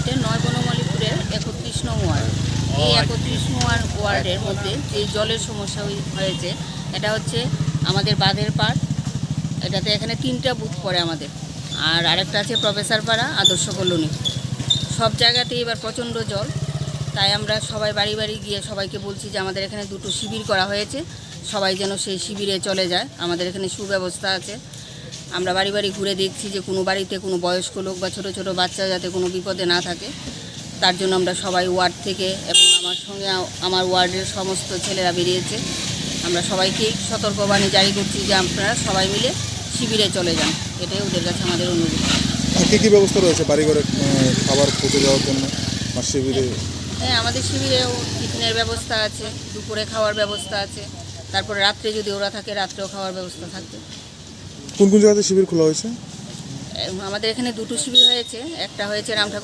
এটা ৯ বনমালীপুরের ৩১ নং ওয়ার্ড। এই ৩১ নং ওয়ার্ডের মধ্যে যে জলের সমস্যা হয়েছে, এটা হচ্ছে আমাদের বাঁধের পাড়। এটাতে এখানে 3টা বুথ পড়ে আমাদের, আর আরেকটা আছে প্রফেসর পাড়া, আদর্শ কলোনি। সব জায়গাতেই এবার প্রচণ্ড জল। তাই আমরা সবাই বাড়ি বাড়ি গিয়ে সবাইকে বলছি যে আমাদের এখানে 2টো শিবির করা হয়েছে, সবাই যেন সেই শিবিরে চলে যায়। আমাদের এখানে সুব্যবস্থা আছে। আমরা বাড়ি বাড়ি ঘুরে দেখছি যে কোনো বাড়িতে কোনো বয়স্ক লোক বা ছোট ছোট বাচ্চা যাতে কোনো বিপদে না থাকে, তার জন্য আমরা সবাই ওয়ার্ড থেকে এবং আমার সঙ্গে আমার ওয়ার্ডের সমস্ত ছেলেরা বেরিয়েছে। আমরা সবাইকেই সতর্কবাণী জারি করছি যে আপনারা সবাই মিলে শিবিরে চলে যান। এটাই ওদের কাছে আমাদের অনুরোধ। কী কী ব্যবস্থা রয়েছে বাড়িঘরে খাবার পৌঁছে যাওয়ার জন্য আর শিবিরে? হ্যাঁ, আমাদের শিবিরেও টিফিনের ব্যবস্থা আছে, দুপুরে খাওয়ার ব্যবস্থা আছে, তারপরে রাত্রে যদি ওরা থাকে রাত্রেও খাওয়ার ব্যবস্থা থাকবে। কোন কোন জায়গাতে শিবির খোলা হয়েছে? আমাদের এখানে 2টো শিবির হয়েছে। একটা হয়েছে রামঠাকুর